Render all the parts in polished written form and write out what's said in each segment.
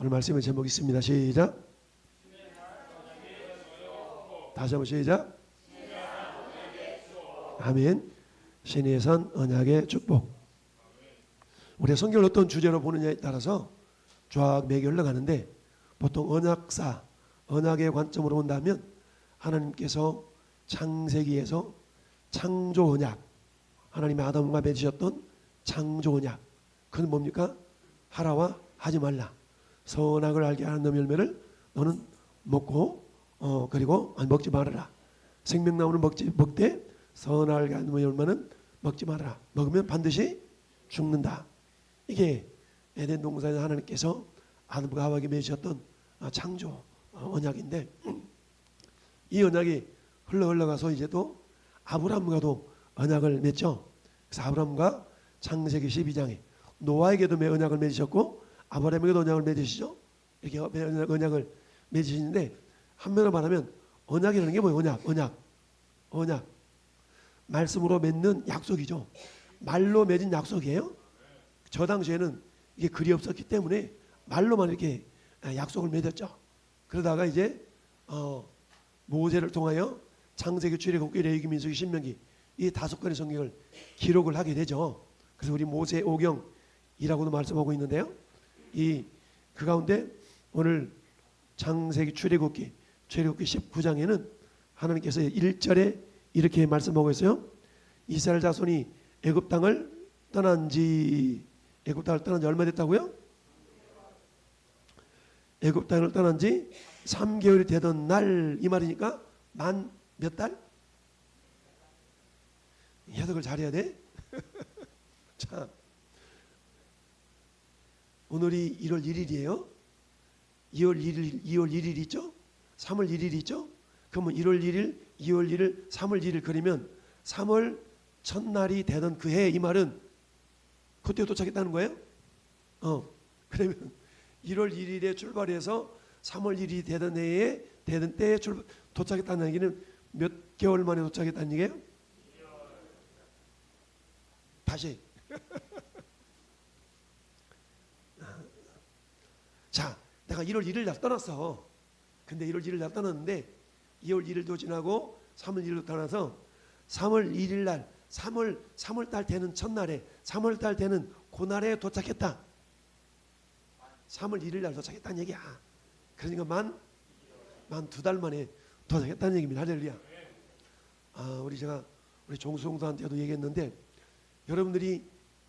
오늘 말씀의 제목이 있습니다. 시작. 다시 한번 시작. 아멘. 신의 산 언약의 축복. 우리 성경을 어떤 주제로 보느냐에 따라서 쫙 매겨 흘러가는데, 보통 언약사, 언약의 관점으로 본다면 하나님께서 창세기에서 창조 언약, 하나님이 아담과 맺으셨던 창조 언약, 그건 뭡니까? 하라와 하지 말라. 선악을 알게 하는 놈 열매를 너는 먹고 그리고 먹지 말아라. 생명나무는 먹되 선악을 알게 하는 놈 열매는 먹지 말아라. 먹으면 반드시 죽는다. 이게 에덴 동산에서 하나님께서 아담과 하와에게 맺으셨던 창조 언약인데, 이 언약이 흘러가서 이제 또 아브라함과도 언약을 맺죠. 그래서 아브라함과 창세기 12장에 노아에게도 언약을 맺으셨고 아브라함에게도 언약을 맺으시죠. 이렇게 언약을 맺으시는데, 한면으로 말하면 언약이라는 게 뭐예요? 언약. 말씀으로 맺는 약속이죠. 말로 맺은 약속이에요. 저 당시에는 이게 글이 없었기 때문에 말로만 이렇게 약속을 맺었죠. 그러다가 이제 모세를 통하여 창세기, 출애굽기, 레위기, 민수기, 신명기 이 5권의 성경을 기록을 하게 되죠. 그래서 우리 모세 오경이라고도 말씀하고 있는데요. 그 가운데 오늘 창세기, 출애굽기 19장에는 하나님께서 1절에 이렇게 말씀하고 있어요. 이스라엘 자손이 애굽 땅을 떠난 지 얼마 됐다고요? 애굽 땅을 떠난 지 3개월이 되던 날, 이 말이니까 만 몇 달? 해석을 잘해야 돼. 자, 오늘이 1월 1일이에요. 2월 1일 있죠? 3월 1일 있죠? 그러면 1월 1일, 2월 1일, 3월 1일 그리면 3월 첫날이 되던 그 해, 이 말은 그때 도착했다는 거예요? 그러면 1월 1일에 출발해서 3월 1일이 되던 해에 되던 때에 도착했다는 얘기는 몇 개월 만에 도착했다는 얘기예요? 다시. 자, 내가 1월 1일 날 떠났어. 근데 1월 1일 날 떠났는데 2월 1일도 지나고 3월 1일도 떠나서 3월 1일 날 3월 달 되는 첫날에 3월 달 되는 그날에 도착했다. 3월 1일 날 도착했다는 얘기야. 그러니까 만 2달 만에 도착했다는 얘기입니다. 할렐루야. 우리 종수공사한테도 얘기했는데, 여러분들이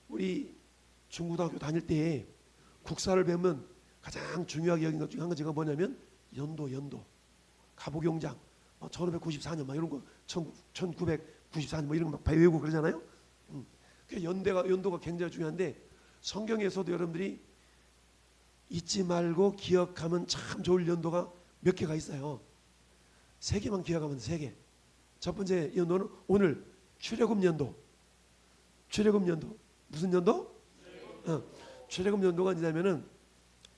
우리 중고등학교 다닐 때 국사를 배우면 가장 중요하게 여긴 것 중에 한 가지가 뭐냐면 연도. 가보경장 1594년 막 이런 거 1994년 뭐 이런 거 막 외우고 그러잖아요. 그 연도가 굉장히 중요한데, 성경에서도 여러분들이 잊지 말고 기억하면 참 좋을 연도가 몇 개가 있어요. 3개만 기억하면 3개. 첫 번째 연도는 오늘 출애굽 연도. 무슨 연도? 출애굽 연도가 뭐냐면은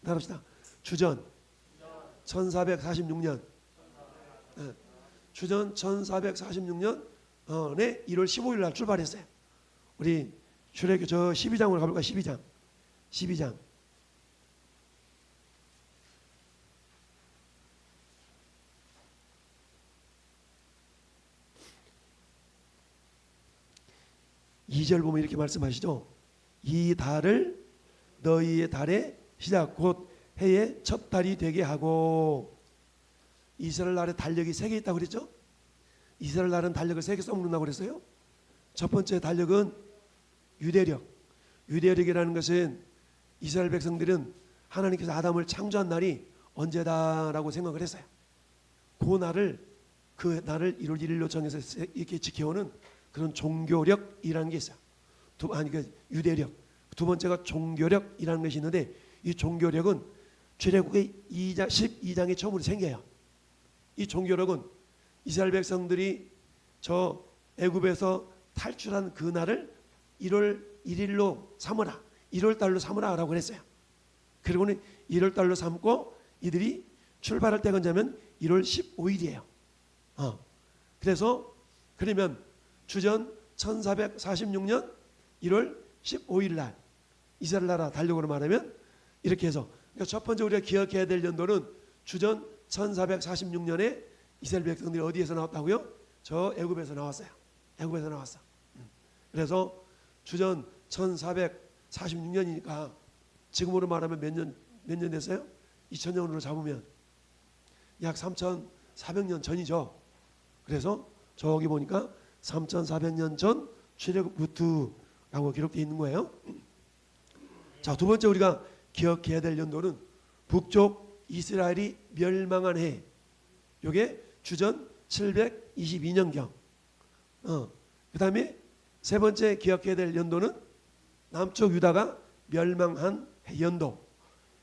나갑시다. 주전 1446년. 주전 1446년에 1월 15일 날 출발했어요. 우리 출애굽 12장으로 가볼까? 12장. 이 절 보면 이렇게 말씀하시죠. 이 달을 너희의 달의 시작 곧 해의 첫 달이 되게 하고. 이스라엘 날에 달력이 3개 있다고 그랬죠. 이스라엘 날은 달력을 3개 써먹는다고 그랬어요. 첫 번째 달력은 유대력이라는 것은 이스라엘 백성들은 하나님께서 아담을 창조한 날이 언제다라고 생각을 했어요. 그 날을 1월 1일로 정해서 이렇게 지켜오는 그런 종교력이라는 게 있어요. 유대력. 두 번째가 종교력이라는 것이 있는데, 이 종교력은 출애굽기 12장에 처음으로 생겨요. 이 종교력은 이스라엘 백성들이 저 애굽에서 탈출한 그 날을 1월 1일로 삼으라, 1월 달로 삼으라라고 그랬어요. 그리고는 1월 달로 삼고 이들이 출발할 때가 언제냐면 1월 15일이에요. 그러면 주전 1446년 1월 15일 날 이스라엘 나라 달력으로 말하면 이렇게 해서 그러니까 첫 번째 우리가 기억해야 될 연도는 주전 1446년에 이스라엘 백성들이 어디에서 나왔다고요? 저 애굽에서 나왔어요. 애굽에서 나왔어. 그래서 주전 1446년이니까 지금으로 말하면 몇 년 됐어요? 2000년으로 잡으면 약 3400년 전이죠. 그래서 저기 보니까 3400년 전 출애굽부터라고 기록되어 있는 거예요. 자, 두 번째 우리가 기억해야 될 연도는 북쪽 이스라엘이 멸망한 해. 요게 주전 722년경. 그 다음에 세 번째 기억해야 될 연도는 남쪽 유다가 멸망한 연도.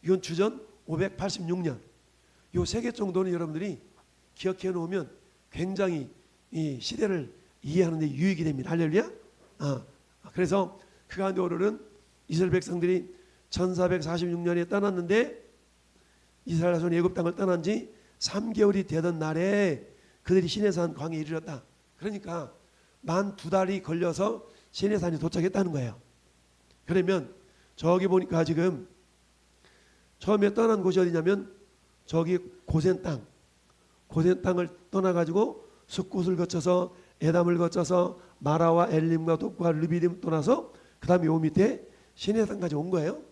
이건 주전 586년. 요 세 개 정도는 여러분들이 기억해 놓으면 굉장히 이 시대를 이해하는 데 유익이 됩니다. 할렐루야. 그래서 그 가운데 오늘은 이스라엘 백성들이 1446년에 떠났는데 이스라엘 자손이 애굽 땅을 떠난 지 3개월이 되던 날에 그들이 시내산 광야에 이르렀다. 그러니까 만 2달이 걸려서 시내산에 도착했다는 거예요. 그러면 저기 보니까 지금 처음에 떠난 곳이 어디냐면 저기 고센 땅을 떠나가지고 숫곳을 거쳐서 에담을 거쳐서 마라와 엘림과 독과 르비딤 떠나서 그 다음에 요 밑에 시내산까지 온 거예요.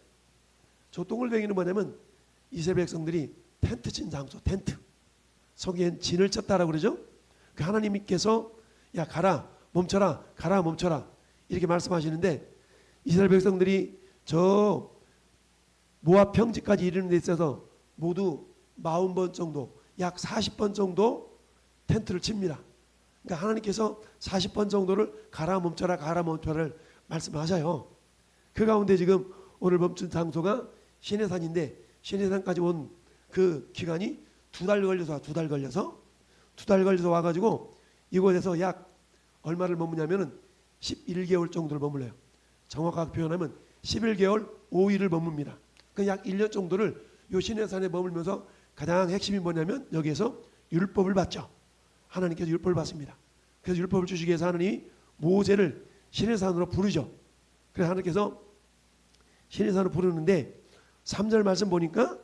저 동글뱅이는 뭐냐면 이스라엘 백성들이 텐트 친 장소, 텐트. 거기엔 진을 쳤다라고 그러죠. 그 하나님께서 야 가라 멈춰라 가라 멈춰라 이렇게 말씀하시는데 이스라엘 백성들이 저 모압 평지까지 이르는 데 있어서 모두 40번 정도 약 40번 정도 텐트를 칩니다. 그러니까 하나님께서 40번 정도를 가라 멈춰라를 말씀하셔요. 그 가운데 지금 오늘 멈춘 장소가 시내산인데 시내산까지 온 그 기간이 2달 걸려서 와가지고 이곳에서 약 얼마를 머무냐면은 11개월 정도를 머물러요. 정확하게 표현하면 11개월 5일을 머뭅니다. 그 약 1년 정도를 요 시내산에 머물면서 가장 핵심이 뭐냐면 여기에서 율법을 받죠. 하나님께서 율법을 받습니다. 그래서 율법을 주시기 위해서 하나님이 모세를 시내산으로 부르죠. 그래서 하나님께서 시내산으로 부르는데 3절 말씀 보니까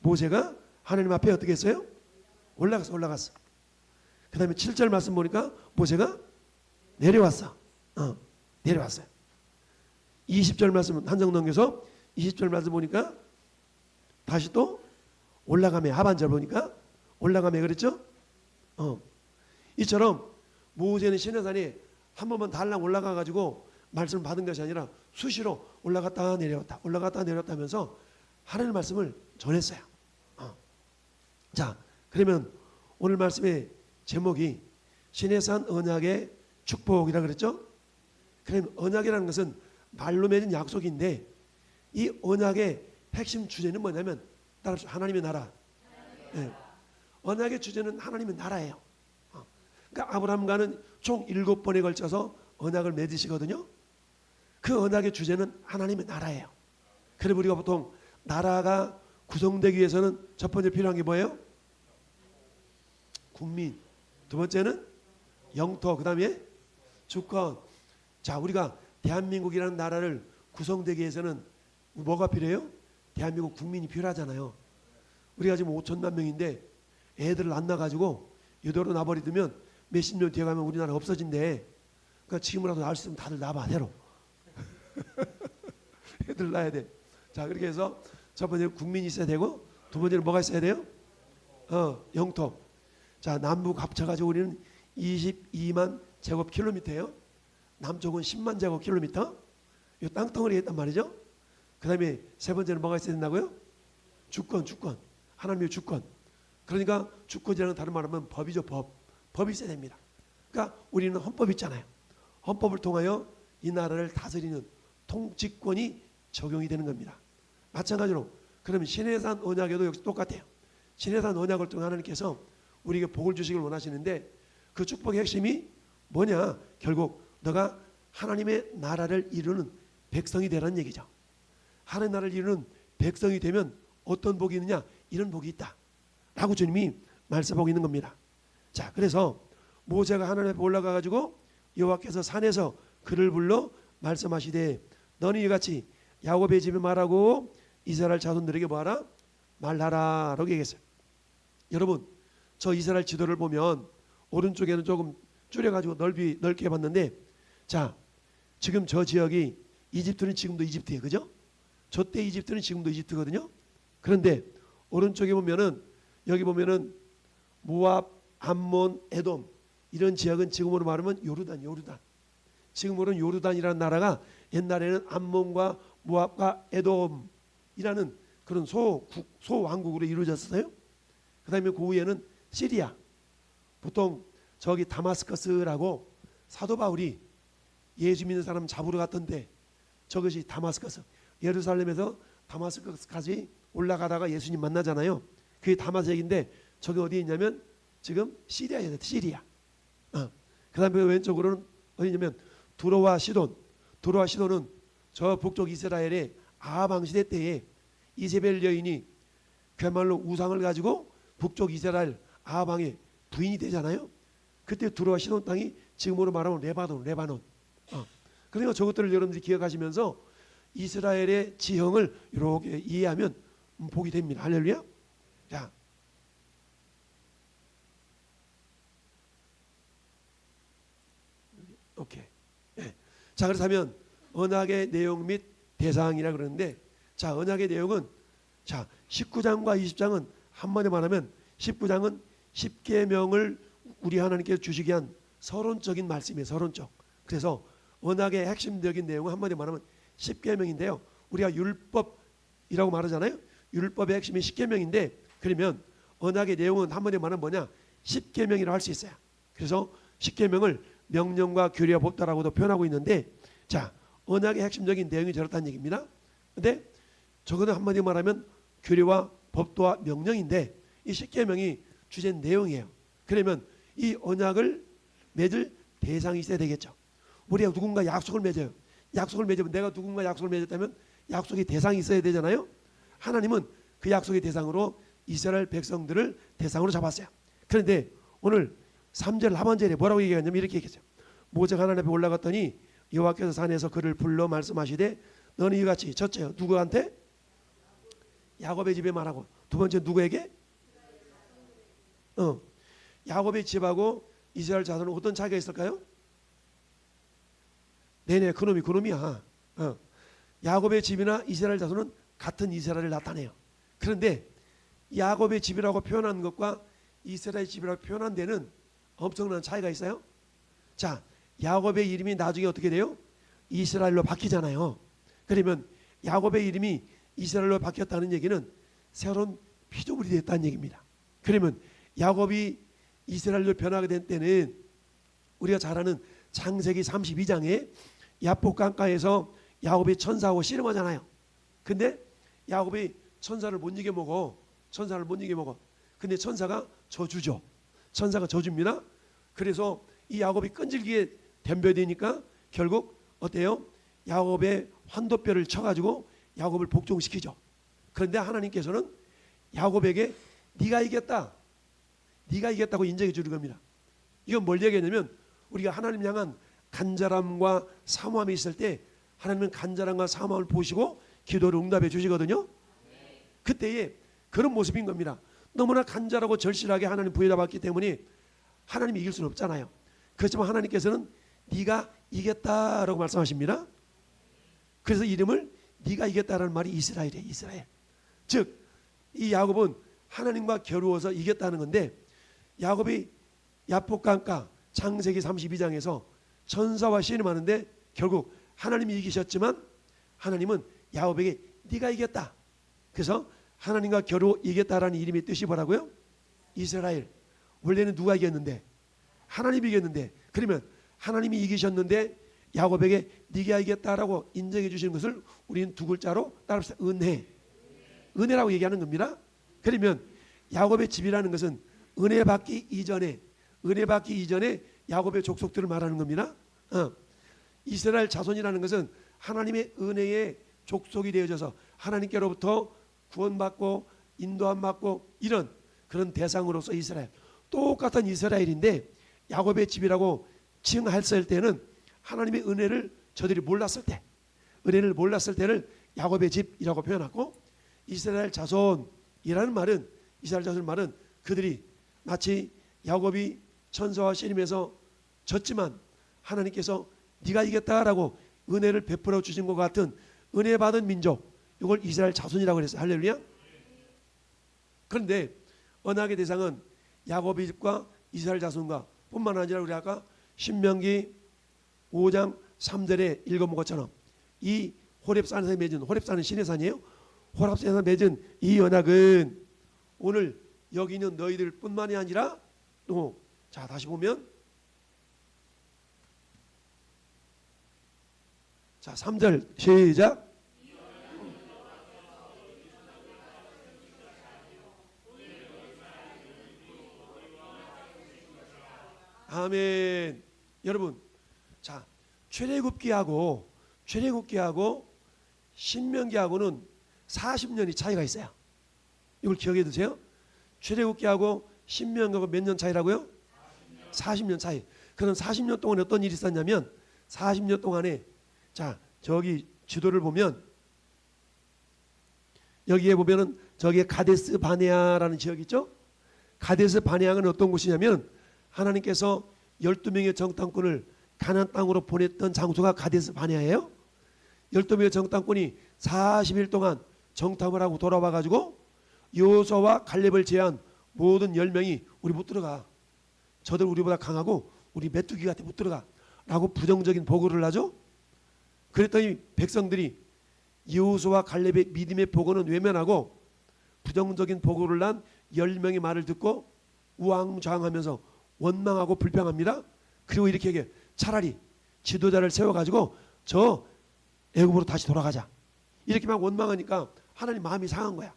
모세가 하나님 앞에 어떻게 했어요? 올라갔어. 그 다음에 7절 말씀 보니까 모세가 내려왔어요. 20절 말씀 한정 넘겨서 20절 말씀 보니까 다시 또 올라가매, 하반절 보니까 올라가매 그랬죠? 이처럼 모세는 시내산에 한 번만 달랑 올라가 가지고 말씀을 받은 것이 아니라 수시로 올라갔다 내려왔다 하면서 하나님의 말씀을 전했어요. 자, 그러면 오늘 말씀의 제목이 시내산 언약의 축복이라 그랬죠? 그럼 언약이라는 것은 말로 맺은 약속인데 이 언약의 핵심 주제는 뭐냐면 따라서 하나님의 나라. 네. 언약의 주제는 하나님의 나라예요. 그러니까 아브라함과는 총 7번에 걸쳐서 언약을 맺으시거든요. 그 언약의 주제는 하나님의 나라예요. 그래서 우리가 보통 나라가 구성되기 위해서는 첫 번째 필요한 게 뭐예요? 국민. 두 번째는 영토. 그 다음에 주권. 자, 우리가 대한민국이라는 나라를 구성되기 위해서는 뭐가 필요해요? 대한민국 국민이 필요하잖아요. 우리가 지금 5천만 명인데 애들을 안 낳아가지고 이대로 놔버리면 몇십 년 뒤에 가면 우리나라 없어진대. 그러니까 지금이라도 낳을 수 있으면 다들 낳아봐 새로. 애들 낳아야 돼. 자, 그렇게 해서 첫 번째 국민이 있어야 되고 두 번째는 뭐가 있어야 돼요? 영토. 자, 남북 합쳐가지고 우리는 22만 제곱킬로미터예요. 남쪽은 10만 제곱킬로미터. 이 땅덩어리 했단 말이죠. 그 다음에 세 번째는 뭐가 있어야 된다고요? 주권. 하나님의 주권. 그러니까 주권이라는 다른 말하면 법이죠. 법이 있어야 됩니다. 그러니까 우리는 헌법이 있잖아요. 헌법을 통하여 이 나라를 다스리는 통치권이 적용이 되는 겁니다. 마찬가지로 그러면 시내산 언약에도 역시 똑같아요. 시내산 언약을 통해 하나님께서 우리에게 복을 주시길 원하시는데 그 축복의 핵심이 뭐냐? 결국 너가 하나님의 나라를 이루는 백성이 되라는 얘기죠. 하나님의 나라를 이루는 백성이 되면 어떤 복이 있느냐? 이런 복이 있다 라고 주님이 말씀하고 있는 겁니다. 자, 그래서 모세가 하나님 앞에 올라가 가지고 여호와께서 산에서 그를 불러 말씀하시되 너는 이같이 야곱의 집에 말하고 이스라엘 자손들에게 뭐하라? 말하라 라고 얘기했어요. 여러분, 저 이스라엘 지도를 보면 오른쪽에는 조금 줄여가지고 넓게 해봤는데, 자, 지금 저 지역이 이집트는 지금도 이집트예요. 그죠? 저 때 이집트는 지금도 이집트거든요. 그런데 오른쪽에 보면은, 여기 보면은 모압, 암몬, 에돔, 이런 지역은 지금으로 말하면 요르단. 지금으로는 요르단이라는 나라가 옛날에는 암몬과 모압과 에돔이라는 그런 소왕국으로 이루어졌어요. 그 다음에 그 위에는 시리아. 보통 저기 다마스커스라고 사도 바울이 예수 믿는 사람 잡으러 갔던데, 저것이 다마스커스. 예루살렘에서 다마스커스까지 올라가다가 예수님 만나잖아요. 그게 다마색인데 저게 어디에 있냐면 지금 시리아에 있어요. 시리아. 그 다음에 왼쪽으로는 어디냐면 두로와 시돈. 두로와 시돈은 저 북쪽 이스라엘의 아합 왕시대 때에 이세벨 여인이 그야말로 우상을 가지고 북쪽 이스라엘 아합 왕의 부인이 되잖아요. 그때 두로와 시돈 땅이 지금으로 말하면 레바논. 그러니까 저것들을 여러분들이 기억하시면서 이스라엘의 지형을 이렇게 이해하면 복이 됩니다. 할렐루야. 자, 오케이. 네. 자, 그렇다면 언약의 내용 및 대상이라 그러는데, 자, 언약의 내용은, 자, 19장과 20장은 한마디로 말하면 19장은 십계명을 우리 하나님께서 주시기 위한 서론적인 말씀이에요. 서론적. 그래서 언약의 핵심적인 내용은 한마디로 말하면 십계명인데요. 우리가 율법이라고 말하잖아요. 율법의 핵심이 십계명인데, 그러면 언약의 내용은 한마디로 말하면 뭐냐? 십계명이라고 할 수 있어요. 그래서 십계명을 명령과 규례와 법도라고도 표현하고 있는데, 자, 언약의 핵심적인 내용이 저렇다는 얘기입니다. 근데 저거는 한마디로 말하면 규례와 법도와 명령인데, 이 십계명이 주된 내용이에요. 그러면 이 언약을 맺을 대상이 있어야 되겠죠. 우리가 누군가 약속을 맺어요. 약속을 맺으면, 내가 누군가 약속을 맺었다면 약속의 대상이 있어야 되잖아요. 하나님은 그 약속의 대상으로 이스라엘 백성들을 대상으로 잡았어요. 그런데 오늘 3절 하반절에 뭐라고 얘기했냐면 이렇게 얘기했어요. 모세가 하나님 앞에 올라갔더니 여호와께서 산에서 그를 불러 말씀하시되, 너는 이같이, 첫째요, 누구한테? 야곱의 집에 말하고, 두 번째 누구에게? 야곱의 집하고 이스라엘 자손은 어떤 차이가 있을까요? 네네, 그놈이야. 야곱의 집이나 이스라엘 자손은 같은 이스라엘을 나타내요. 그런데 야곱의 집이라고 표현한 것과 이스라엘 집이라고 표현한 데는 엄청난 차이가 있어요. 자, 야곱의 이름이 나중에 어떻게 돼요? 이스라엘로 바뀌잖아요. 그러면 야곱의 이름이 이스라엘로 바뀌었다는 얘기는 새로운 피조물이 됐다는 얘기입니다. 그러면 야곱이 이스라엘로 변하게 된 때는 우리가 잘 아는 창세기 32장에 야복 강가에서 야곱이 천사하고 씨름하잖아요. 근데 야곱이 천사를 못 이겨먹어. 근데 천사가 저주죠. 천사가 저주입니다. 그래서 이 야곱이 끈질기게 덤벼대니까 결국 어때요? 야곱의 환도뼈를 쳐가지고 야곱을 복종시키죠. 그런데 하나님께서는 야곱에게 네가 이겼다고 인정해 주는 겁니다. 이건 뭘 얘기하냐면, 우리가 하나님 향한 간절함과 사모함이 있을 때 하나님은 간절함과 사모함을 보시고 기도를 응답해 주시거든요. 그때에 그런 모습인 겁니다. 너무나 간절하고 절실하게 하나님 부여잡았기 때문에 하나님이 이길 수는 없잖아요. 그렇지만 하나님께서는 네가 이겼다라고 말씀하십니다. 그래서 이름을 네가 이겼다라는 말이 이스라엘이에요. 이스라엘. 즉 이 야곱은 하나님과 겨루어서 이겼다는 건데, 야곱이 야복강가 창세기 32장에서 천사와 씨름하는데 결국 하나님이 이기셨지만 하나님은 야곱에게 네가 이겼다. 그래서 하나님과 겨루 이겼다라는 이름의 뜻이 뭐라고요? 이스라엘. 원래는 누가 이겼는데? 하나님이 이겼는데, 그러면 하나님이 이기셨는데 야곱에게 네가 이겼다라고 인정해 주시는 것을 우리는 두 글자로 따라합시다. 은혜라고 얘기하는 겁니다. 그러면 야곱의 집이라는 것은 은혜 받기 이전에 야곱의 족속들을 말하는 겁니다. 이스라엘 자손이라는 것은 하나님의 은혜의 족속이 되어져서 하나님께로부터 구원받고 인도함 받고 이런 그런 대상으로서 이스라엘, 똑같은 이스라엘인데 야곱의 집이라고 칭했을 때는 하나님의 은혜를 저들이 몰랐을 때, 은혜를 몰랐을 때를 야곱의 집이라고 표현하고, 이스라엘 자손이라는 말은, 이스라엘 자손 말은 그들이 마치 야곱이 천사와 씨름에서 졌지만 하나님께서 네가 이겼다라고 은혜를 베풀어 주신 것 같은 은혜 받은 민족, 이걸 이스라엘 자손이라고 그랬어요. 할렐루야. 그런데 언약의 대상은 야곱의 집과 이스라엘 자손과 뿐만 아니라 우리 아까 신명기 5장 3절에 읽어본 것처럼 이 호렙산에서 맺은, 호렙산은 시내산이에요. 호렙산에서 맺은 이 언약은 오늘 여기 있는 너희들 뿐만이 아니라 또, 자 다시 보면, 자 3절 시작. 아멘. 여러분, 자 출애굽기하고 신명기하고는 40년이 차이가 있어요. 이걸 기억해 두세요. 출애굽기하고 신명기하고 몇 년 차이라고요? 40년 차이. 그럼 40년 동안 어떤 일이 있었냐면, 40년 동안에, 자 저기 지도를 보면 여기에 보면은 저기에 가데스 바네아라는 지역이 있죠. 가데스 바네아는 어떤 곳이냐면 하나님께서 12명의 정탐꾼을 가나안 땅으로 보냈던 장소가 가데스 바네아예요. 12명의 정탐꾼이 40일 동안 정탐을 하고 돌아와 가지고 여호수아와 갈렙을 제외한 모든 10명이 우리 못 들어가, 저들 우리보다 강하고 우리 메뚜기 같아 못 들어가 라고 부정적인 보고를 하죠. 그랬더니 백성들이 여호수아와 갈렙의 믿음의 보고는 외면하고 부정적인 보고를 한 10명의 말을 듣고 우왕좌왕하면서 원망하고 불평합니다. 그리고 이렇게 얘기해. 차라리 지도자를 세워가지고 저 애굽으로 다시 돌아가자. 이렇게 막 원망하니까 하나님 마음이 상한 거야.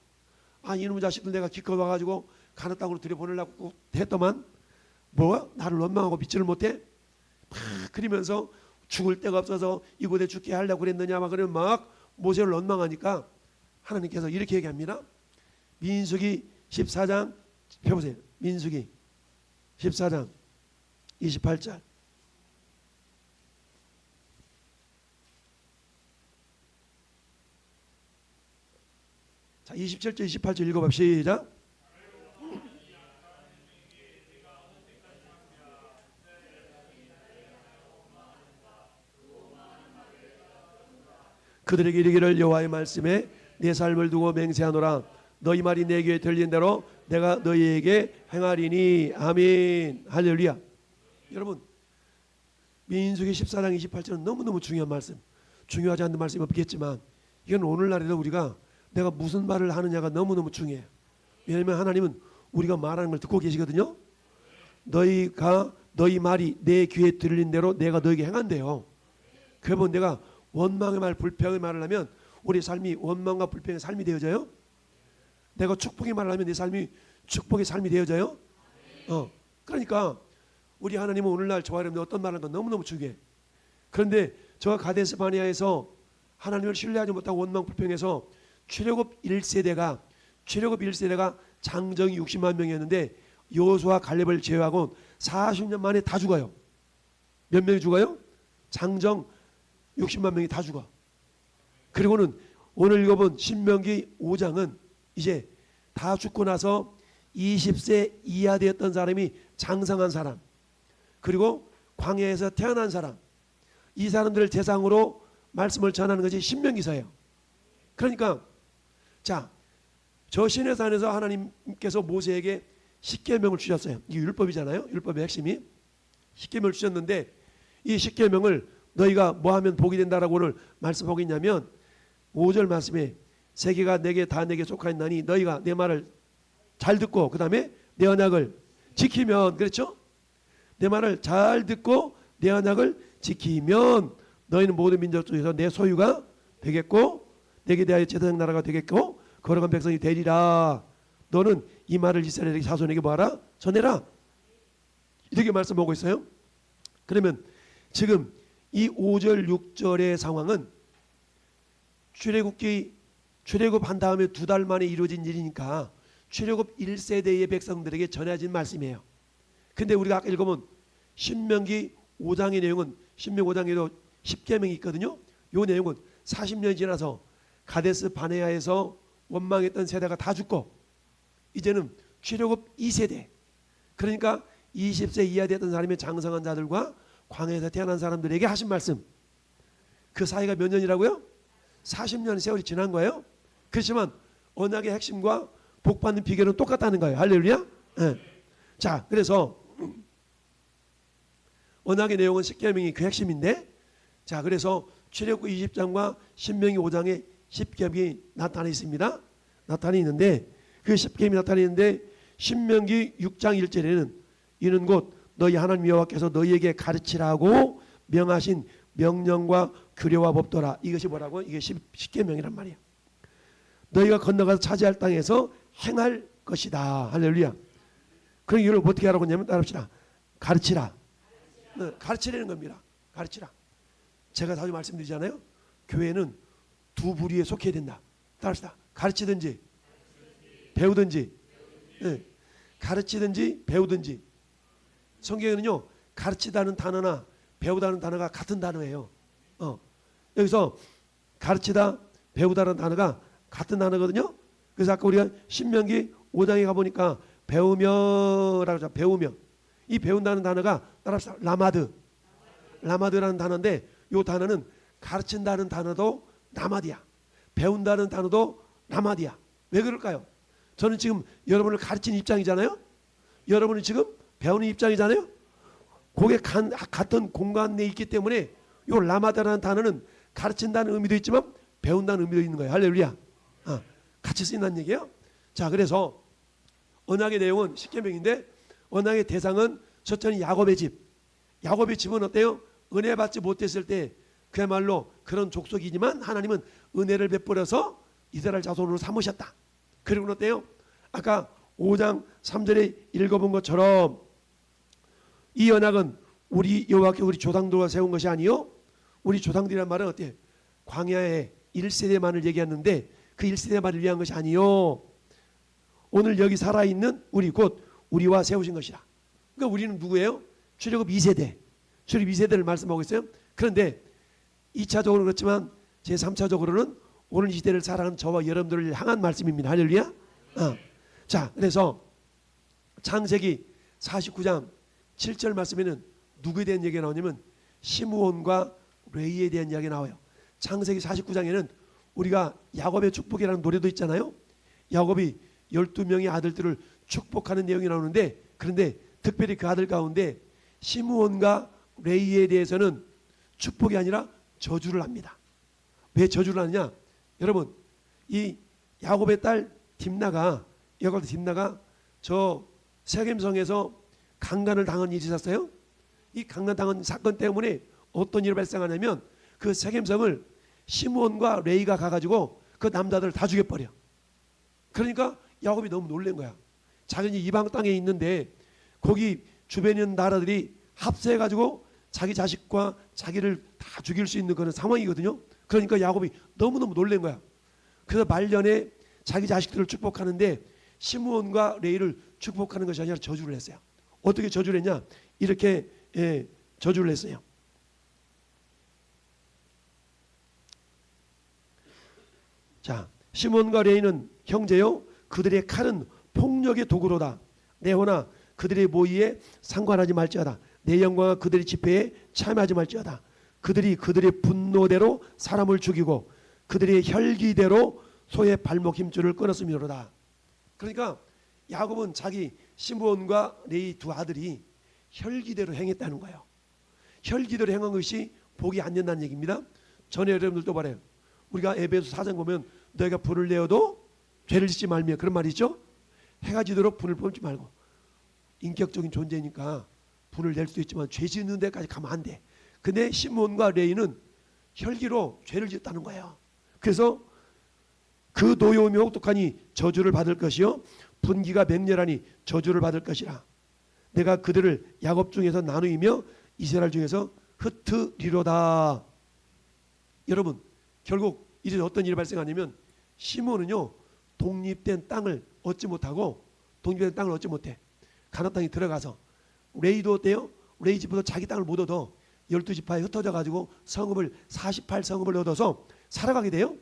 아, 이놈의 자식들 내가 기껏 와가지고 가나안 땅으로 들여보내려고 했더만 뭐 나를 원망하고 믿지를 못해? 막 그러면서 죽을 데가 없어서 이곳에 죽게 하려고 그랬느냐 막 그러면 막 모세를 원망하니까 하나님께서 이렇게 얘기합니다. 민수기 14장 펴보세요. 민수기 14장 28절. 자 27절 28절 읽어봅시다. 시작. 그들에게 이르기를 여호와의 말씀에 내 삶을 두고 맹세하노라. 너희 말이 내 귀에 들린 대로 내가 너희에게 행하리니. 아멘. 할렐루야. 여러분, 민수기 14장 28절은 너무너무 중요한 말씀, 중요하지 않는 말씀이 없겠지만 이건 오늘날에도 우리가 내가 무슨 말을 하느냐가 너무너무 중요해요. 왜냐하면 하나님은 우리가 말하는 걸 듣고 계시거든요. 너희 말이 내 귀에 들린 대로 내가 너에게 행한대요. 그러면 내가 원망의 말, 불평의 말을 하면 우리 삶이 원망과 불평의 삶이 되어져요. 내가 축복의 말을 하면 내 삶이 축복의 삶이 되어져요. 그러니까 우리 하나님은 오늘날 저와 여러분들 어떤 말을 하는 건 너무너무 중요해. 그런데 저가 가데스 바네아에서 하나님을 신뢰하지 못하고 원망 불평해서 출애굽 1세대가 장정이 60만 명이었는데 여호수아 갈렙을 제외하고 40년 만에 다 죽어요. 몇 명이 죽어요? 장정 60만 명이 다 죽어. 그리고는 오늘 읽어본 신명기 5장은 이제 다 죽고 나서 20세 이하 되었던 사람이 장성한 사람, 그리고 광야에서 태어난 사람, 이 사람들을 대상으로 말씀을 전하는 것이 신명기서예요. 그러니까 자, 저 시내산에서 하나님께서 모세에게 십계명을 주셨어요. 이게 율법이잖아요. 율법의 핵심이 십계명을 주셨는데 이 십계명을 너희가 뭐하면 복이 된다라고 오늘 말씀하고 있냐면 5절 말씀에 세계가 내게 다 내게 속하였나니 너희가 내 말을 잘 듣고 그 다음에 내 언약을 지키면, 그렇죠? 내 말을 잘 듣고 내 언약을 지키면 너희는 모든 민족 중에서 내 소유가 되겠고 내게 대하여 제사장 나라가 되겠고 거룩한 백성이 되리라. 너는 이 말을 이스라엘 자손에게 뭐하라? 전해라. 이렇게 말씀하고 있어요. 그러면 지금 이 5절 6절의 상황은 출애굽한 다음에 2달 만에 이루어진 일이니까 출애굽 1세대의 백성들에게 전해진 말씀이에요. 근데 우리가 아까 읽어본 신명기 5장의 내용은, 신명 5장에도 10계명이 있거든요. 이 내용은 40년이 지나서 가데스 바네아에서 원망했던 세대가 다 죽고 이제는 출애굽 2세대, 그러니까 20세 이하 됐던 사람의 장성한 자들과 광야에서 태어난 사람들에게 하신 말씀, 그 사이가 몇 년이라고요? 40년 세월이 지난 거예요. 그렇지만 언약의 핵심과 복받는 비결은 똑같다는 거예요. 할렐루야. 네. 자, 그래서 언약의 내용은 십계명이 그 핵심인데, 자, 그래서 출애굽기 20장과 신명기 5장에 십계명이 나타나 있습니다. 나타나 있는데, 그 십계명이 나타나 있는데 신명기 6장 1절에는 이는 곧 너희 하나님 여호와께서 너희에게 가르치라고 명하신 명령과 규례와 법도라. 이것이 뭐라고? 이게 십계명이란 말이에요. 너희가 건너가서 차지할 땅에서 행할 것이다. 할렐루야. 그럼 이걸 어떻게 하라고 하냐면 따라합시다. 가르치라. 네, 가르치라는 겁니다. 가르치라. 제가 자주 말씀드리잖아요. 교회는 두 부류에 속해야 된다. 따라합시다. 가르치든지 배우든지. 네. 가르치든지 배우든지. 성경에는요, 가르치다는 단어나 배우다는 단어가 같은 단어예요. 여기서 가르치다 배우다는 단어가 같은 단어거든요. 그래서 아까 우리가 신명기 5장에 가보니까 배우며라고 하죠. 배우며. 이 배운다는 단어가 따라합시다. 라마드라는 단어인데, 이 단어는 가르친다는 단어도 라마디야, 배운다는 단어도 라마디야. 왜 그럴까요? 저는 지금 여러분을 가르치는 입장이잖아요. 여러분은 지금 배우는 입장이잖아요. 그게 같은 공간 내에 있기 때문에 이 라마다라는 단어는 가르친다는 의미도 있지만 배운다는 의미도 있는 거예요. 할렐루야. 같이 쓰인다는 얘기예요. 자, 그래서 언약의 내용은 십계명인데 언약의 대상은 첫째는 야곱의 집. 야곱의 집은 어때요? 은혜 받지 못했을 때 그야말로 그런 족속이지만 하나님은 은혜를 베풀어서 이스라엘 자손으로 삼으셨다. 그리고 어때요? 아까 5장 3절에 읽어본 것처럼 이 언약은 우리 여호와께 우리 조상들과 세운 것이 아니요, 우리 조상들이란 말은 어때요? 광야의 1세대만을 얘기하는데 그 1세대만을 위한 것이 아니요, 오늘 여기 살아있는 우리 곧 우리와 세우신 것이라. 그러니까 우리는 누구예요? 출애굽 2세대, 출애굽 2세대를 말씀하고 있어요. 그런데 2차적으로 그렇지만 제3차적으로는 오늘 이 시대를 살아가는 저와 여러분들을 향한 말씀입니다. 할렐루야. 자, 그래서 창세기 49장 7절 말씀에는 누구에 대한 얘기가 나오냐면 시므온과 레위에 대한 이야기가 나와요. 창세기 49장에는 우리가 야곱의 축복이라는 노래도 있잖아요. 야곱이 12명의 아들들을 축복하는 내용이 나오는데, 그런데 특별히 그 아들 가운데 시므온과 레위에 대해서는 축복이 아니라 저주를 합니다. 왜 저주를 하느냐? 여러분, 이 야곱의 딸 딥나가 저 세겜성에서 강간을 당한 일이 있었어요. 이 강간 당한 사건 때문에 어떤 일이 발생하냐면 그 세겜성을 시므온과 레위가 가가지고 그 남자들을 다 죽여버려. 그러니까 야곱이 너무 놀란 거야. 자기는 이방 땅에 있는데 거기 주변에 있는 나라들이 합세해가지고 자기 자식과 자기를 다 죽일 수 있는 그런 상황이거든요. 그러니까 야곱이 너무너무 놀란 거야. 그래서 말년에 자기 자식들을 축복하는데 시므온과 레위를 축복하는 것이 아니라 저주를 했어요. 어떻게 저주를 했냐? 이렇게 저주를 했어요. 자, 시므온과 레위는 형제요, 그들의 칼은 폭력의 도구로다. 내 호나 그들의 모의에 상관하지 말지어다. 내 영광과 그들의 집회에 참여하지 말지어다. 그들이 그들의 분노대로 사람을 죽이고 그들의 혈기대로 소의 발목 힘줄을 끊었음이로다. 그러니까 야곱은 자기 시므온과 레위 두 아들이 혈기대로 행했다는 거예요. 혈기대로 행한 것이 복이 안 된다는 얘기입니다. 전에 여러분들도 말해요. 우리가 에베소 4장 보면 너희가 분을 내어도 죄를 짓지 말며, 그런 말이 있죠. 해가 지도록 분을 뽑지 말고. 인격적인 존재니까 분을 낼 수도 있지만 죄 짓는 데까지 가면 안 돼. 근데 시므온과 레위는 혈기로 죄를 짓다는 거예요. 그래서 그 노여움이 혹독하니 저주를 받을 것이요 분기가 맹렬하니 저주를 받을 것이라. 내가 그들을 야곱 중에서 나누이며 이스라엘 중에서 흩으리로다. 여러분, 결국 이제 어떤 일이 발생하냐면 시므온은요 독립된 땅을 얻지 못하고, 독립된 땅을 얻지 못해. 가나안 땅에 들어가서, 레위도 어때요? 레위 집부터 자기 땅을 못 얻어 12지파에 흩어져 가지고 성읍을 48성읍을 얻어서 살아가게 돼요.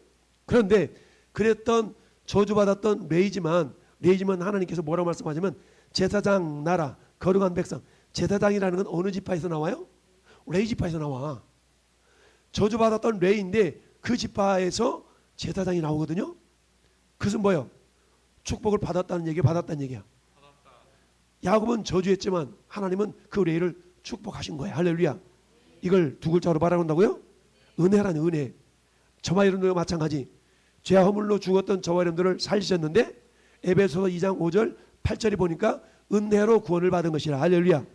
그런데 그랬던 저주받았던 레위지만 하나님께서 뭐라고 말씀하시면 제사장 나라 거룩한 백성. 제사장이라는 건 어느 지파에서 나와요? 레위 지파에서 나와. 저주받았던 레위인데 그 지파에서 제사장이 나오거든요. 그것은 뭐예요? 축복을 받았다는 얘기야. 야곱은 저주했지만 하나님은 그 레위를 축복하신 거예요. 할렐루야. 이걸 두 글자로 말한다고요? 은혜라는 은혜. 저와 여러분들과 마찬가지. 죄와 허물로 죽었던 저와 여러분들을 살리셨는데 에베소서 2장 5절 8절이 보니까 은혜로 구원을 받은 것이라. 할렐루야.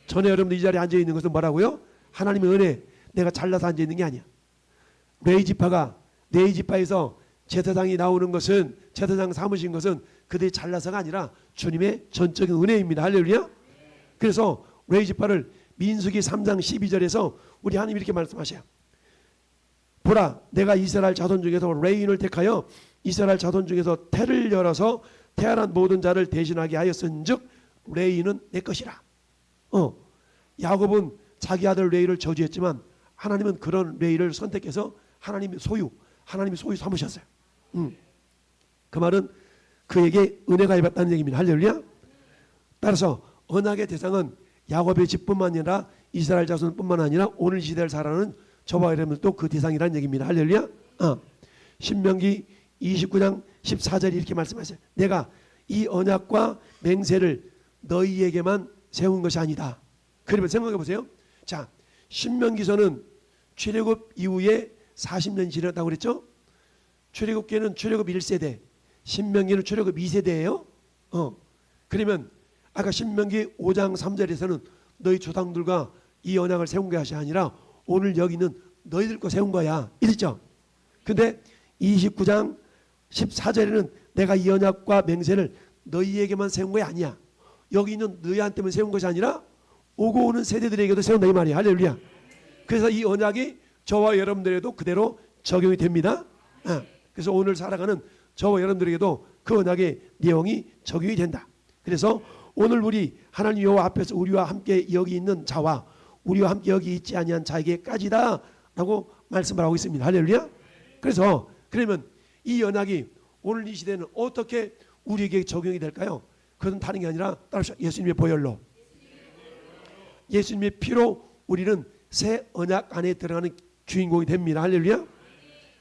전에 여러분들 이 자리에 앉아 있는 것은 뭐라고요? 하나님의 은혜. 내가 잘나서 앉아 있는 게 아니야. 레위 지파에서 제사장이 나오는 것은, 제사장 삼으신 것은 그들이 잘나서가 아니라 주님의 전적인 은혜입니다. 할렐루야. 그래서 레위 지파를 민수기 3장 12절에서 우리 하나님 이렇게 말씀하셔요. 보라, 내가 이스라엘 자손 중에서 레위인을 택하여 이스라엘 자손 중에서 태를 열어서 태어난 모든 자를 대신하게 하였은즉 레위인은 내 것이라. 야곱은 자기 아들 레위를 저주했지만 하나님은 그런 레위를 선택해서 하나님이 소유 삼으셨어요. 그 말은 그에게 은혜가 입었다는 얘기입니다. 할렐루야. 따라서 언약의 대상은 야곱의 집뿐만 아니라 이스라엘 자손뿐만 아니라 오늘 시대를 살아가는 저와 여러분들도 그 대상이라는 얘기입니다. 할렐루야. 신명기 29장 14절이 이렇게 말씀하세요. 내가 이 언약과 맹세를 너희에게만 세운 것이 아니다. 그러면 생각해 보세요. 자, 신명기서는 출애굽 이후에 40년 지났다고 그랬죠? 출애굽기는 출애굽 1세대, 신명기는 출애굽 2세대예요. 그러면 아까 신명기 5장 3절에서는 너희 조상들과 이 언약을 세운 것이 아니라 오늘 여기는 너희들 거 세운 거야. 이랬죠? 근데 29장 14절에는 내가 이 언약과 맹세를 너희에게만 세운 거 아니야. 여기 있는 너희한테만 세운 것이 아니라 오고 오는 세대들에게도 세운다 이 말이야. 할렐루야. 그래서 이 언약이 저와 여러분들에게도 그대로 적용이 됩니다. 그래서 오늘 살아가는 저와 여러분들에게도 그 언약의 내용이 적용이 된다. 그래서 오늘 우리 하나님 여호와 앞에서 우리와 함께 여기 있는 자와 우리와 함께 여기 있지 아니한 자에게까지다 라고 말씀을 하고 있습니다. 할렐루야. 그래서 그러면 이 언약이 오늘 이 시대는 어떻게 우리에게 적용이 될까요? 그것은 다른 게 아니라 따라서 예수님의 보혈로, 예수님의 피로 우리는 새 언약 안에 들어가는 주인공이 됩니다. 할렐루야.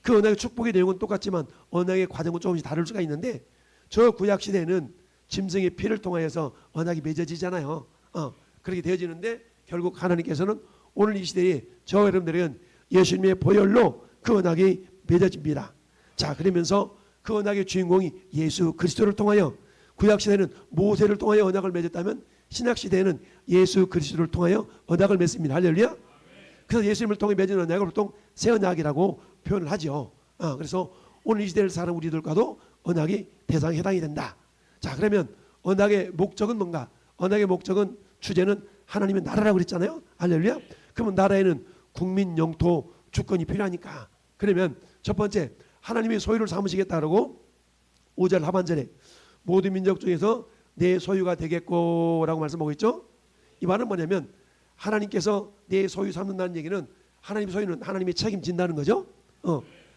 그 언약의 축복의 내용은 똑같지만 언약의 과정은 조금씩 다를 수가 있는데 저 구약 시대에는 짐승의 피를 통하여서 언약이 맺어지잖아요. 그렇게 되어지는데 결국 하나님께서는 오늘 이 시대에 저와 여러분들은 예수님의 보혈로 그 언약이 맺어집니다. 자, 그러면서 그 언약의 주인공이 예수 그리스도를 통하여, 구약 시대는 모세를 통하여 언약을 맺었다면 신약 시대에는 예수 그리스도를 통하여 언약을 맺습니다. 할렐루야. 그래서 예수님을 통해 맺은 언약을 보통 새 언약이라고 표현을 하죠. 그래서 오늘 이 시대를 사는 우리들과도 언약이 대상에 해당이 된다. 자, 그러면 언약의 목적은 뭔가? 언약의 목적은, 주제는 하나님의 나라라고 그랬잖아요. 할렐루야. 그러면 나라에는 국민, 영토, 주권이 필요하니까. 그러면 첫 번째, 하나님의 소유를 삼으시겠다 그러고 5절 하반절에 모든 민족 중에서 내 소유가 되겠고 라고 말씀하고 있죠. 이 말은 뭐냐면 하나님께서 내 소유 삼는다는 얘기는 하나님의 소유는 하나님이 책임진다는 거죠.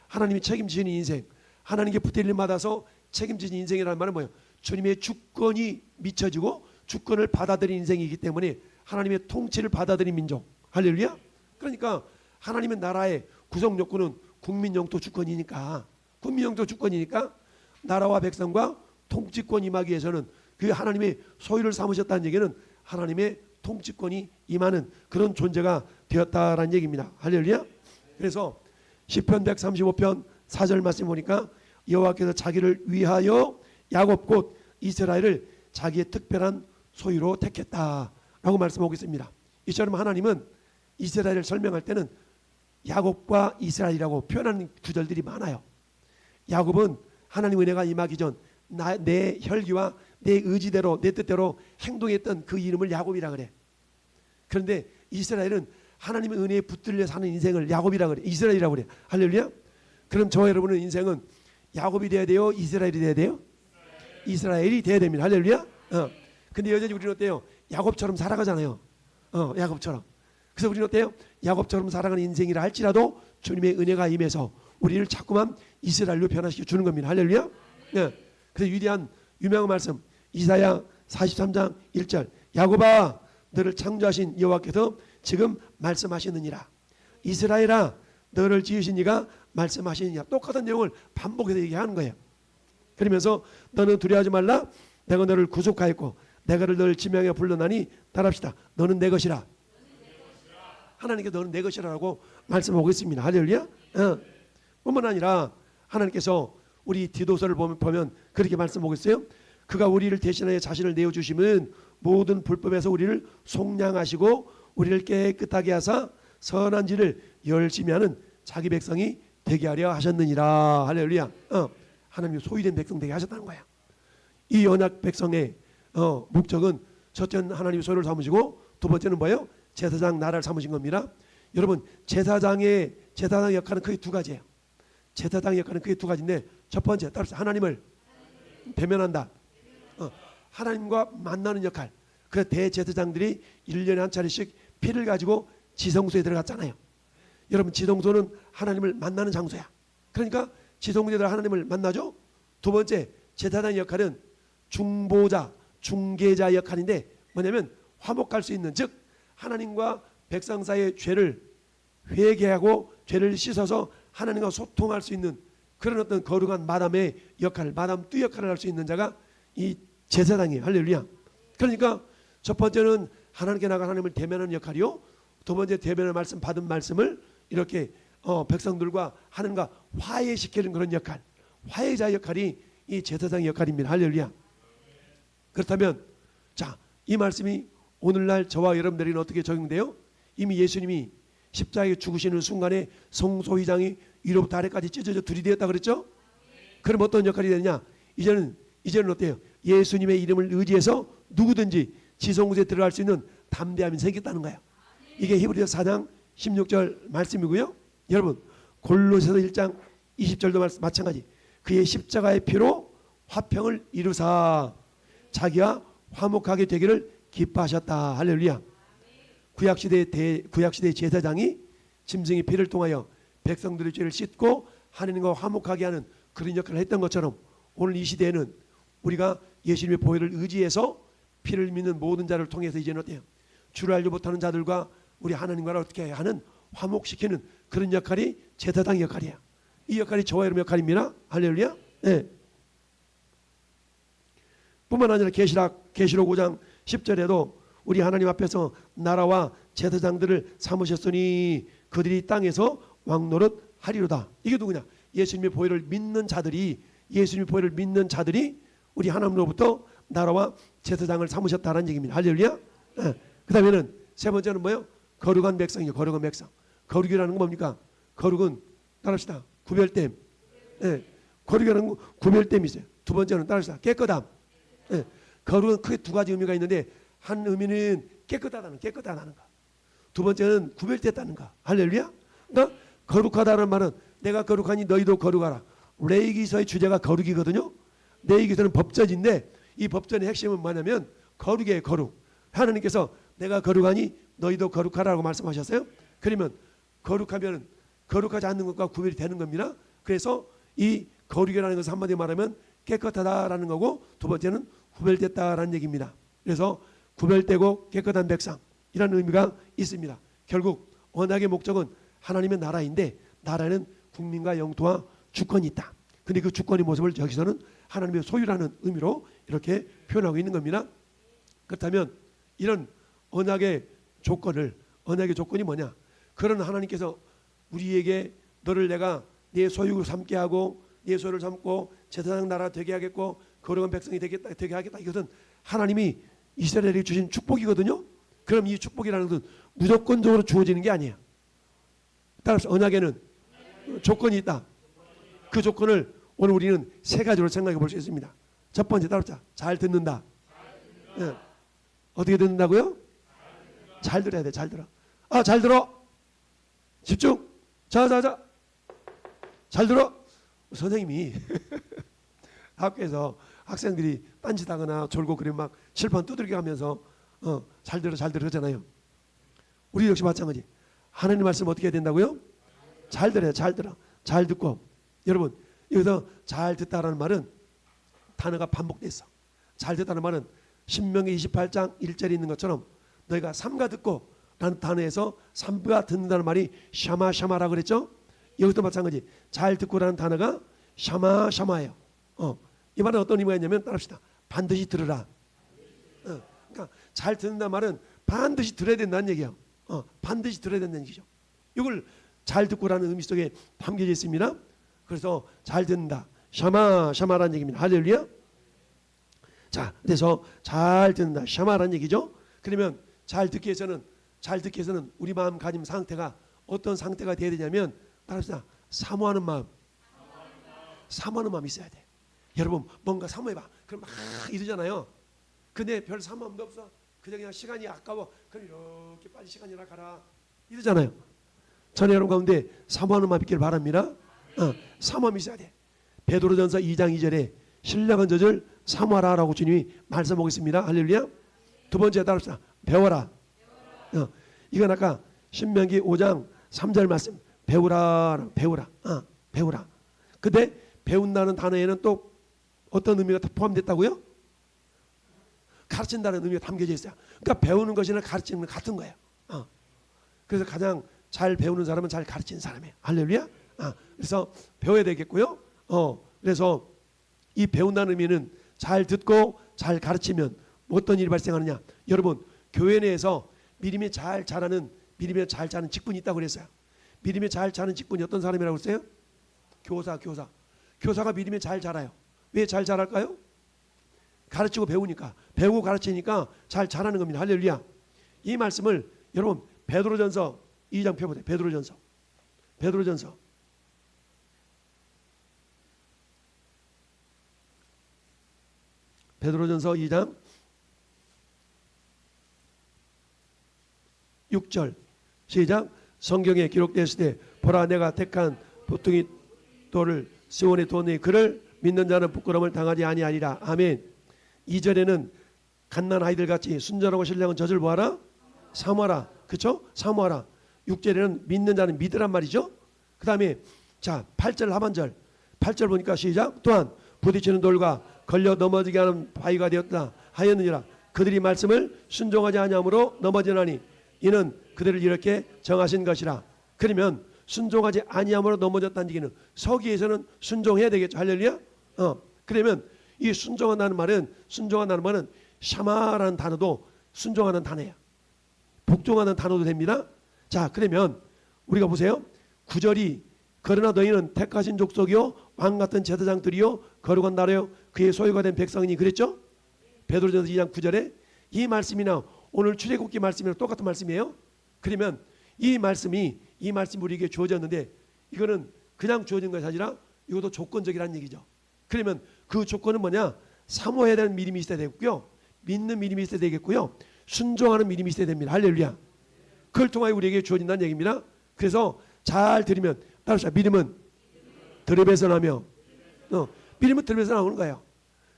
하나님이 책임지는 인생, 하나님께 붙들림 받아서 책임지는 인생이라는 말은 뭐예요? 주님의 주권이 미쳐지고 주권을 받아들인 인생이기 때문에 하나님의 통치를 받아들인 민족. 할렐루야. 그러니까 하나님의 나라의 구성 요건은 국민 영토 주권이니까, 국민 영토 주권이니까 나라와 백성과 통치권 임하기 위해서는 그 하나님의 소유를 삼으셨다는 얘기는 하나님의 통치권이 임하는 그런 존재가 되었다라는 얘기입니다. 할렐루야. 그래서 시편 135편 4절 말씀 보니까 여호와께서 자기를 위하여 야곱 곧 이스라엘을 자기의 특별한 소유로 택했다라고 말씀하고 있습니다. 이처럼 하나님은 이스라엘을 설명할 때는 야곱과 이스라엘이라고 표현하는 구절들이 많아요. 야곱은 하나님 은혜가 임하기 전 내 혈기와 내 의지대로 내 뜻대로 행동했던 그 이름을 야곱이라 그래. 그런데 이스라엘은 하나님의 은혜에 붙들려 사는 인생을 야곱이라 그래. 이스라엘이라고 그래. 할렐루야. 그럼 저와 여러분의 인생은 야곱이 돼야 돼요? 이스라엘이 돼야 돼요? 이스라엘이 돼야 됩니다. 할렐루야. 근데 여전히 우리는 어때요? 야곱처럼 살아가잖아요. 야곱처럼. 그래서 우리는 어때요? 야곱처럼 살아가는 인생이라 할지라도 주님의 은혜가 임해서 우리를 자꾸만 이스라엘로 변화시켜 주는 겁니다. 할렐루야. 예. 그래서 위대한 유명한 말씀 이사야 43장 1절 야곱아 너를 창조하신 여호와께서 지금 말씀하시느니라. 이스라엘아 너를 지으신 이가 말씀하시느니라. 똑같은 내용을 반복해서 얘기하는 거예요. 그러면서 너는 두려워하지 말라. 내가 너를 구속하였고 내가 너를 지명하여 불러나니 따라합시다. 너는 내 것이라. 하나님께서 너는 내 것이라고 말씀하고 있습니다. 할렐루야. 뿐만 아니라 하나님께서 우리 디도서를 보면 그렇게 말씀하고 있어요. 그가 우리를 대신하여 자신을 내어주심은 모든 불법에서 우리를 속량하시고 우리를 깨끗하게 하사 선한 일을 열심히 하는 자기 백성이 되게 하려 하셨느니라. 할렐루야. 하나님이 소유된 백성 되게 하셨다는 거야. 이 언약 백성의 목적은 첫째는 하나님이 소유를 삼으시고 두 번째는 뭐예요? 제사장 나라를 삼으신 겁니다. 여러분 제사장 역할은 크게 두 가지예요. 제사장 역할은 크게 두 가지인데 첫 번째 따라서 하나님을 대면한다. 하나님과 만나는 역할. 그래서 대제사장들이 1년에 한 차례씩 피를 가지고 지성소에 들어갔잖아요. 여러분 지성소는 하나님을 만나는 장소야. 그러니까 지성소에 들어가 하나님을 만나죠. 두 번째 제사장의 역할은 중보자, 중개자 역할인데 뭐냐면 화목할 수 있는 즉 하나님과 백성 사이의 죄를 회개하고 죄를 씻어서 하나님과 소통할 수 있는 그런 어떤 거룩한 마담의 역할, 마담 뚜 역할을 할 수 있는 자가 이 제사장이에요. 할렐루야. 그러니까 첫 번째는 하나님께 나가 하나님을 대면하는 역할이요. 두 번째 대면의 말씀 받은 말씀을 이렇게 백성들과 하나님과 화해시키는 그런 역할, 화해자 역할이 이 제사장의 역할입니다. 할렐루야. 그렇다면 자, 이 말씀이 오늘날 저와 여러분들에게는 어떻게 적용돼요? 이미 예수님이 십자가에 죽으시는 순간에 성소휘장이 위로부터 아래까지 찢어져 들이되었다 그랬죠? 그럼 어떤 역할이 되느냐? 이제는 어때요? 예수님의 이름을 의지해서 누구든지 지성소에 들어갈 수 있는 담대함이 생겼다는 거예요. 이게 히브리서 4장 16절 말씀이고요. 여러분 골로새서 1장 20절도 마찬가지. 그의 십자가의 피로 화평을 이루사 자기와 화목하게 되기를 기뻐하셨다. 할렐루야. 구약시대 제사장이 짐승의 피를 통하여 백성들의 죄를 씻고 하나님과 화목하게 하는 그런 역할을 했던 것처럼 오늘 이 시대에는 우리가 예수님의 보혈을 의지해서 피를 믿는 모든 자를 통해서 이제는 어때요? 주를 알지 못하는 자들과 우리 하나님과를 어떻게 하는 화목시키는 그런 역할이 제사장 역할이야. 이 역할이 저와 여러분의 역할입니다. 할렐루야. 네. 뿐만 아니라 계시록 5장 10절에도 우리 하나님 앞에서 나라와 제사장들을 삼으셨으니 그들이 땅에서 왕노릇 하리로다. 이게 누구냐? 예수님의 보혈을 믿는 자들이 우리 하나님으로부터 나라와 제사장을 삼으셨다는 얘기입니다. 할렐루야. 네. 그 다음에는 세 번째는 뭐예요? 거룩한 백성이요. 거룩한 백성. 거룩이라는 건 뭡니까? 거룩은 따라합시다. 구별됨. 네. 거룩이라는 건 구별됨이 있어요. 두 번째는 따라합시다. 깨끗함. 네. 거룩은 크게 두 가지 의미가 있는데 한 의미는 깨끗하다는 거. 두 번째는 구별됐다는 거. 할렐루야. 그러니까 거룩하다는 말은 내가 거룩하니 너희도 거룩하라. 레위기서의 주제가 거룩이거든요. 레위기서는 법전인데 이 법전의 핵심은 뭐냐면 거룩이에요. 거룩. 하나님께서 내가 거룩하니 너희도 거룩하라고 말씀하셨어요. 그러면 거룩하면 거룩하지 않는 것과 구별이 되는 겁니다. 그래서 이 거룩이라는 것을 한마디로 말하면 깨끗하다라는 거고 두 번째는 구별됐다라는 얘기입니다. 그래서 구별되고 깨끗한 백성이라는 의미가 있습니다. 결국 언약의 목적은 하나님의 나라인데 나라는 국민과 영토와 주권이 있다. 근데 그 주권의 모습을 여기서는 하나님의 소유라는 의미로 이렇게 표현하고 있는 겁니다. 그렇다면 이런 언약의 조건이 뭐냐? 그런 하나님께서 우리에게 너를 내가 네 소유로 삼게 하고 네 소유를 삼고 제사장 나라 되게 하겠고 거룩한 백성이 되게 하겠다. 이것은 하나님이 이스라엘에게 주신 축복이거든요. 그럼 이 축복이라는 것은 무조건적으로 주어지는 게 아니에요. 따라서 언약에는 조건이 있다. 그 조건을 오늘 우리는 세 가지로 생각해 볼 수 있습니다. 첫 번째 따라서 잘 듣는다. 네. 어떻게 듣는다고요? 잘 들어야 돼. 잘 들어. 잘 들어. 집중. 자. 잘 들어. 선생님이 학교에서 학생들이 딴짓하거나 졸고 그러면 막 칠판 두들겨 가면서 잘 들어 그러잖아요. 우리 역시 마찬가지. 하나님 말씀 어떻게 해야 된다고요? 잘 들어요. 잘 듣고. 여러분 여기서 잘 듣다라는 말은 단어가 반복됐어. 잘 듣다는 말은 신명기 28장 1절에 있는 것처럼 너희가 삼가 듣고 라는 단어에서 삼가 듣는다는 말이 샤마샤마라고 그랬죠. 여기도 마찬가지. 잘 듣고라는 단어가 샤마샤마예요. 이 말은 어떤 의미가 있냐면 따라합시다. 반드시 들으라. 그러니까 잘 듣는다는 말은 반드시 들어야 된다는 얘기예요. 반드시 들어야 된다는 얘기죠. 이걸 잘 듣고라는 의미 속에 담겨져 있습니다. 그래서 잘 듣는다. 샤마라는 얘기입니다. 할렐루야. 자, 그래서 잘 듣는다. 샤마라는 얘기죠. 그러면 잘 듣기 위해서는 우리 마음가짐 상태가 어떤 상태가 돼야 되냐면 따라합시다. 사모하는 마음. 사모하는 마음이 있어야 돼. 여러분 뭔가 사모해봐. 그럼 막 이러잖아요. 근데 별 사모함도 없어. 그냥 시간이 아까워. 그럼 이렇게 빨리 시간이 나가라. 이러잖아요. 저는 여러분 가운데 사모하는 마음 있기를 바랍니다. 사모함이 있어야 돼. 베드로전서 2장 2절에 신령한 젖을 사모하라라고 주님이 말씀하고 있습니다. 할렐루야. 두 번째 따라합시다. 배워라. 이건 아까 신명기 5장 3절 말씀. 배우라. 근데 배운다는 단어에는 또 어떤 의미가 포함됐다고요? 가르친다는 의미가 담겨져 있어요. 그러니까 배우는 것이나 가르치는 건 같은 거예요. 그래서 가장 잘 배우는 사람은 잘 가르치는 사람이에요. 할렐루야. 그래서 배워야 되겠고요. 그래서 이 배운다는 의미는 잘 듣고 잘 가르치면 어떤 일이 발생하느냐. 여러분 교회 내에서 믿음이 잘 자라는 직분이 있다고 그랬어요. 믿음이 잘 자라는 직분이 어떤 사람이라고 했어요? 교사가 믿음이 잘 자라요. 왜 잘 자랄까요? 가르치고 배우니까, 배우고 가르치니까 잘 자라는 겁니다. 할렐루야. 이 말씀을 여러분 베드로전서 2장 펴보세요. 베드로전서 2장 6절 시작. 성경에 기록되었을 때 보라 내가 택한 보통이 돌을 시온에 두었으니 그를 믿는 자는 부끄러움을 당하지 아니하리라. 아멘. 2절에는 갓난 아이들 같이 순전하고 신령한 젖을 보아라 사모하라. 그렇죠? 사모하라. 6절에는 믿는 자는 믿으란 말이죠. 그 다음에 자 8절 하반절 8절 보니까 시작. 또한 부딪히는 돌과 걸려 넘어지게 하는 바위가 되었다 하였느니라. 그들이 말씀을 순종하지 아니함으로 넘어지나니 이는 그들을 이렇게 정하신 것이라. 그러면 순종하지 아니함으로 넘어졌다는 얘기는 서기에서는 순종해야 되겠죠. 할렐루야. 그러면 이 순종한다는 말은 샤마라는 단어도 순종하는 단어야. 복종하는 단어도 됩니다. 자, 그러면 우리가 보세요. 9절이 그러나 너희는 택하신 족속이요 왕같은 제사장들이요 거룩한 나라요 그의 소유가 된 백성이니 그랬죠? 베드로전서 2장 9절에 이 말씀이나 오늘 출애굽기 말씀이랑 똑같은 말씀이에요. 그러면 이 말씀이 우리에게 주어졌는데 이거는 그냥 주어진 것이 아니라 이것도 조건적이라는 얘기죠. 그러면 그 조건은 뭐냐? 사모해야 되는 믿음이 있어야 되겠고요. 믿는 믿음이 있어야 되겠고요. 순종하는 믿음이 있어야 됩니다. 할렐루야. 그걸 통하여 우리에게 주어진다는 얘기입니다. 그래서 잘 들으면 따라서 믿음은 들음에서 나며 믿음은 들음에서 나오는 거예요.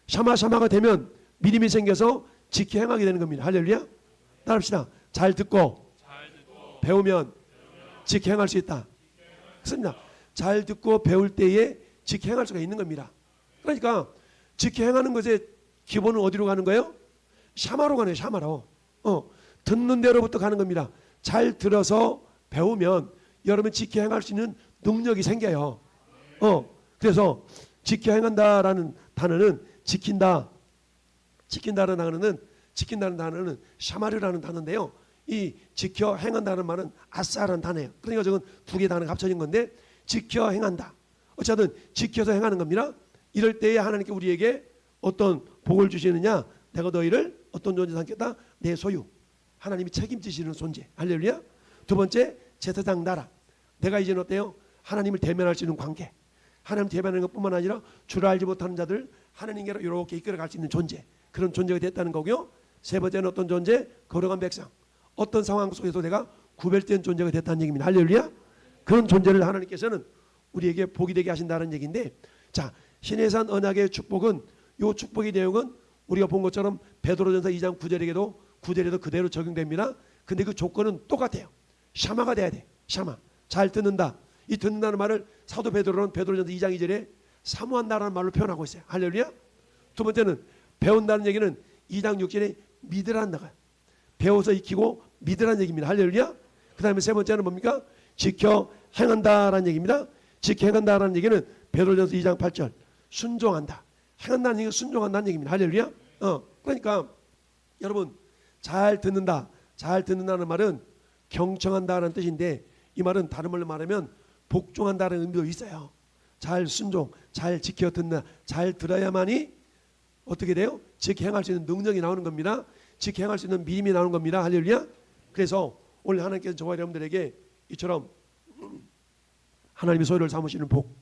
샤마가 되면 믿음이 생겨서 지켜 행하게 되는 겁니다. 할렐루야. 따라합시다. 잘 듣고 배우면 지켜 행할 수 있다. 그렇습니다. 잘 듣고 배울 때에 지켜 행할 수가 있는 겁니다. 그러니까 지켜 행하는 것의 기본은 어디로 가는 거예요? 샤마로 가네요. 샤마로. 듣는 대로부터 가는 겁니다. 잘 들어서 배우면 여러분 지켜 행할 수 있는 능력이 생겨요. 그래서 지켜 행한다라는 단어는 지킨다는 단어는 샤마르라는 단어인데요. 이 지켜 행한다는 말은 아싸라는 단어예요. 그러니까 저건 두 개 단어가 합쳐진 건데 지켜 행한다. 어쨌든 지켜서 행하는 겁니다. 이럴 때에 하나님께 우리에게 어떤 복을 주시느냐? 내가 너희를 어떤 존재 삼겠다? 내 소유. 하나님이 책임지시는 존재. 할렐루야. 두 번째 제사장 나라. 내가 이제는 어때요? 하나님을 대면할 수 있는 관계. 하나님 대면하는 것뿐만 아니라 주를 알지 못하는 자들 하나님께로 이렇게 이끌어갈 수 있는 존재. 그런 존재가 됐다는 거고요. 세 번째는 어떤 존재? 거룩한 백성. 어떤 상황 속에서 내가 구별된 존재가 됐다는 얘기입니다. 할렐루야. 그런 존재를 하나님께서는 우리에게 복이 되게 하신다는 얘기인데, 자, 신의 산 언약의 축복은, 이 축복의 내용은 우리가 본 것처럼 베드로전서 2장 9절에도 그대로 적용됩니다. 근데 그 조건은 똑같아요. 샤마가 돼야 돼. 샤마. 잘 듣는다. 이 듣는다는 말을 사도 베드로는 베드로전서 2장 2절에 사모한다라는 말로 표현하고 있어요. 할렐루야. 두 번째는 배운다는 얘기는 2장 6절에 믿으라는 나가요. 배워서 익히고 믿으라는 얘기입니다. 할렐루야. 그 다음에 세 번째는 뭡니까? 지켜 행한다라는 얘기입니다. 지켜 행한다라는 얘기는 베드로전서 2장 8절 순종한다. 행한다는 얘기는 순종한다는 얘기입니다. 할렐루야. 그러니까 여러분 잘 듣는다. 잘 듣는다는 말은 경청한다는 뜻인데 이 말은 다른 말로 말하면 복종한다는 의미도 있어요. 잘 순종, 잘 지켜 듣는다. 잘 들어야만이 어떻게 돼요? 지켜 행할 수 있는 능력이 나오는 겁니다. 지켜 행할 수 있는 믿음이 나오는 겁니다. 할렐루야. 그래서 오늘 하나님께서 저와 여러분들에게 이처럼 하나님의 소유를 삼으시는 복,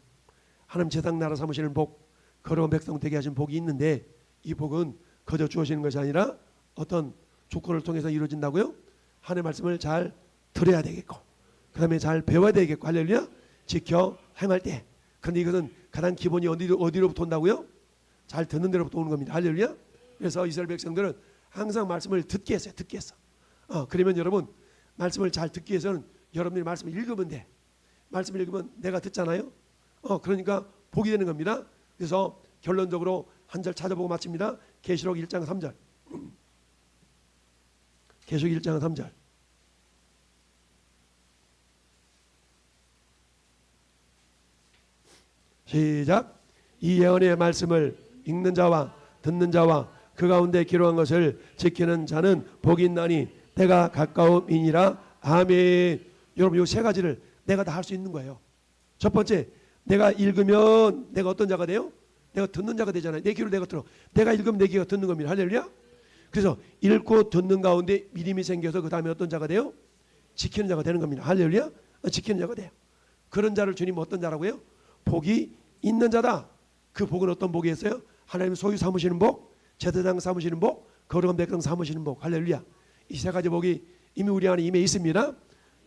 하나님 제상 나라 삼으시는 복, 거룩한 백성 되게 하신 복이 있는데 이 복은 거저 주어지는 것이 아니라 어떤 조건을 통해서 이루어진다고요? 하나님의 말씀을 잘 들어야 되겠고 그 다음에 잘 배워야 되겠고 할렐루야. 지켜 행할 때. 그런데 이것은 가장 기본이 어디로부터 온다고요? 잘 듣는 데로부터 오는 겁니다. 할렐루야. 그래서 이스라엘 백성들은 항상 말씀을 듣게 했어요. 듣게 했어. 그러면 여러분 말씀을 잘 듣기 위해서는 여러분들이 말씀을 읽으면 돼. 말씀을 읽으면 내가 듣잖아요. 그러니까 복이 되는 겁니다. 그래서 결론적으로 한 절 찾아보고 마칩니다. 계시록 1장 3절. 계시록 1장 3절. 시작. 이 예언의 말씀을 읽는 자와 듣는 자와 그 가운데 기록한 것을 지키는 자는 복이 있나니 때가 가까움이니라. 아멘. 여러분 이 세 가지를 내가 다 할 수 있는 거예요. 첫 번째, 내가 읽으면 내가 어떤 자가 돼요? 내가 듣는 자가 되잖아요. 내 귀로 내가 들어. 내가 읽으면 내 귀가 듣는 겁니다. 할렐루야. 그래서 읽고 듣는 가운데 믿음이 생겨서 그 다음에 어떤 자가 돼요? 지키는 자가 되는 겁니다. 할렐루야. 지키는 자가 돼요. 그런 자를 주님 어떤 자라고요? 복이 있는 자다. 그 복은 어떤 복이었어요? 하나님 소유 삼으시는 복, 제사장 삼으시는 복, 거룩한 백성 삼으시는 복. 할렐루야. 이 세 가지 복이 이미 우리 안에 임해 있습니다.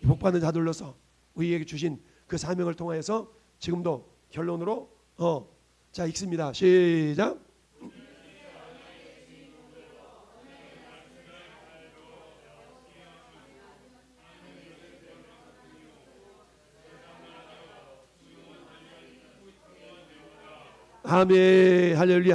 이 복 받는 자들로서 우리에게 주신 그 사명을 통하여서 지금도 결론으로 자 읽습니다. 시작. 아멘. 할렐루야.